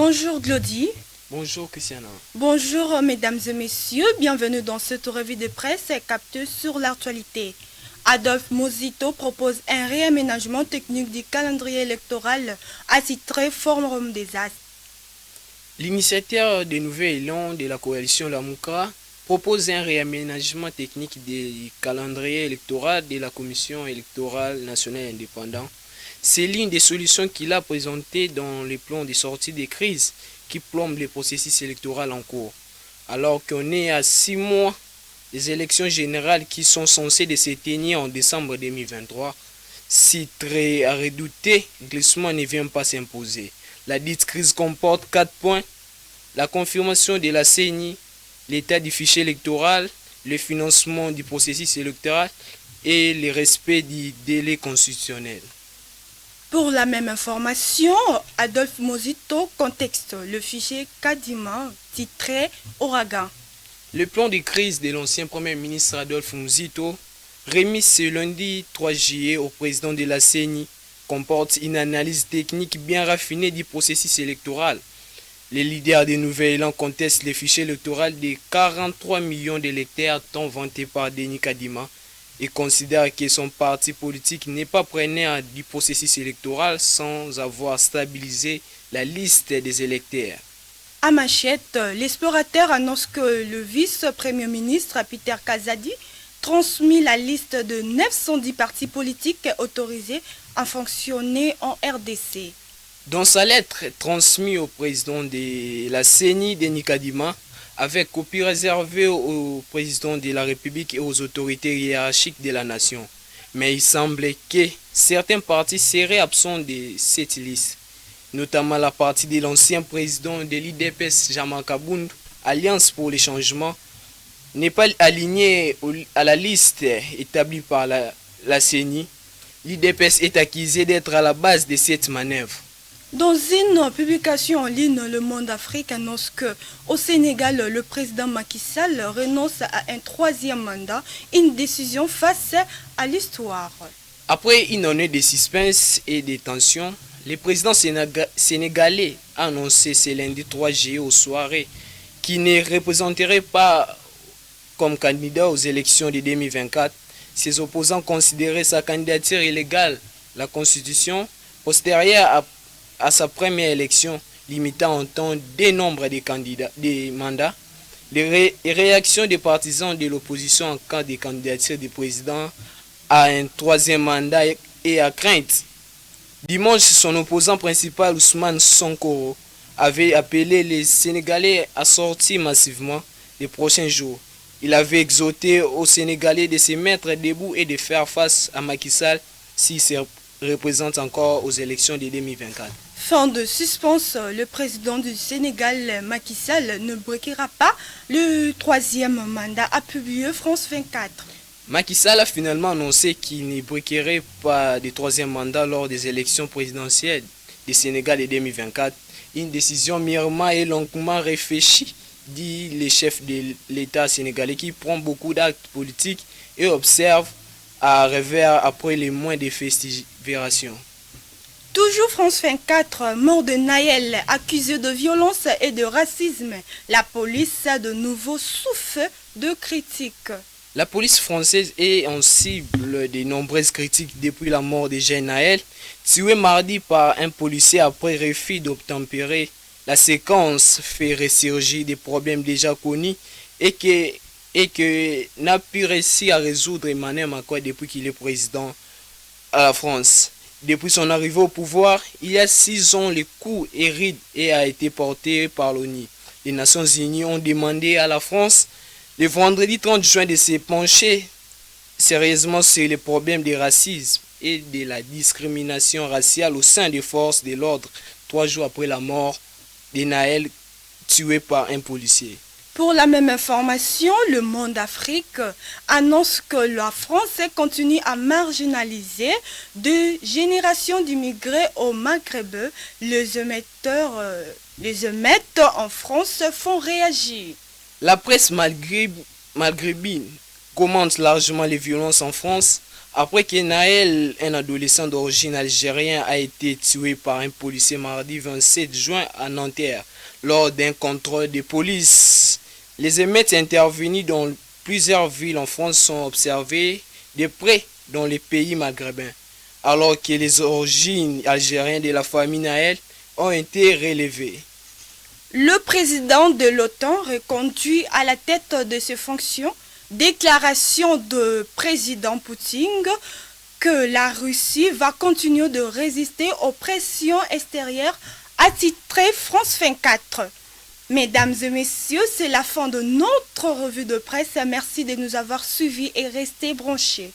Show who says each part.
Speaker 1: Bonjour Glody.
Speaker 2: Bonjour Christiana.
Speaker 1: Bonjour mesdames et messieurs, bienvenue dans cette revue de presse captée sur l'actualité. Adolphe Mozito propose un réaménagement technique du calendrier électoral attitré Forum des As.
Speaker 2: L'initiateur des nouvel élan de la coalition Lamouka propose un réaménagement technique du calendrier électoral de la Commission électorale nationale indépendante. C'est l'une des solutions qu'il a présentées dans les plans de sortie des crises qui plombent les processus électoraux en cours. Alors qu'on est à 6 mois des élections générales qui sont censées se tenir en décembre 2023, si très à redouter, glissement ne vient pas s'imposer. La dite crise comporte 4 points: la confirmation de la CENI, l'état du fichier électoral, le financement du processus électoral et le respect du délai constitutionnel.
Speaker 1: Pour la même information, Adolphe Mozito contexte le fichier Kadima titré Ouragan.
Speaker 2: Le plan de crise de l'ancien Premier ministre Adolphe Mozito, remis ce lundi 3 juillet au président de la CENI, comporte une analyse technique bien raffinée du processus électoral. Les leaders des Nouvel Élan contestent le fichier électoral de 43 millions d'électeurs tant vanté par Denis Kadima et considèrent que son parti politique n'est pas preneur du processus électoral sans avoir stabilisé la liste des électeurs.
Speaker 1: À Manchette, l'explorateur annonce que le vice-premier ministre Peter Kazadi transmet la liste de 910 partis politiques autorisés à fonctionner en RDC.
Speaker 2: Dans sa lettre transmise au président de la CENI, Denis Kadima, avec copie réservée au président de la République et aux autorités hiérarchiques de la nation. Mais il semblait que certains partis seraient absents de cette liste, notamment la partie de l'ancien président de l'IDPS, Jean-Marc Kabound, Alliance pour les changements, n'est pas alignée à la liste établie par la CENI. L'IDPS est accusé d'être à la base de cette manœuvre.
Speaker 1: Dans une publication en ligne, Le Monde Afrique annonce qu'au Sénégal, le président Macky Sall renonce à un troisième mandat, une décision face à l'histoire.
Speaker 2: Après une année de suspense et de tension, le président sénégalais a annoncé ce lundi 3 juillet au soirée qu'il ne représenterait pas comme candidat aux élections de 2024. Ses opposants considéraient sa candidature illégale. La Constitution, postérieure à sa première élection, limitant en temps des nombres de mandats, les réactions des partisans de l'opposition en cas de candidature du président à un troisième mandat et à crainte. Dimanche, son opposant principal, Ousmane Sonko, avait appelé les Sénégalais à sortir massivement les prochains jours. Il avait exhorté aux Sénégalais de se mettre debout et de faire face à Macky Sall s'il se représente encore aux élections de 2024.
Speaker 1: Fin de suspense, le président du Sénégal, Macky Sall, ne bloquera pas le troisième mandat, a publié France 24.
Speaker 2: Macky Sall a finalement annoncé qu'il ne bloquerait pas de troisième mandat lors des élections présidentielles du Sénégal de 2024. Une décision mûrement et longuement réfléchie, dit le chef de l'État sénégalais, qui prend beaucoup d'actes politiques et observe à revers après les mois de festivation.
Speaker 1: Toujours France 24, mort de Naël, accusé de violence et de racisme. La police a de nouveau sous feu de critiques.
Speaker 2: La police française est en cible de nombreuses critiques depuis la mort de jeune Naël, tué mardi par un policier après refus d'obtempérer. La séquence fait ressurgir des problèmes déjà connus et que n'a pu réussir à résoudre Emmanuel Macron depuis qu'il est président à la France. Depuis son arrivée au pouvoir, il y a 6 ans, le coup est ride et a été porté par l'ONU. Les Nations Unies ont demandé à la France le vendredi 30 juin de se pencher sérieusement sur les problèmes de racisme et de la discrimination raciale au sein des forces de l'ordre, 3 jours après la mort de Naël, tué par un policier.
Speaker 1: Pour la même information, Le Monde Afrique annonce que la France continue à marginaliser deux générations d'immigrés au Maghreb. Les émeutes en France font réagir.
Speaker 2: La presse maghrébine commente largement les violences en France Après que Naël, un adolescent d'origine algérienne, a été tué par un policier mardi 27 juin à Nanterre lors d'un contrôle de police. Les émeutes intervenues dans plusieurs villes en France sont observées de près dans les pays maghrébins, alors que les origines algériennes de la famille Naël ont été relevées.
Speaker 1: Le président de l'OTAN reconduit à la tête de ses fonctions. Déclaration de président Poutine que la Russie va continuer de résister aux pressions extérieures, attitré France 24. Mesdames et messieurs, c'est la fin de notre revue de presse. Merci de nous avoir suivis et restez branchés.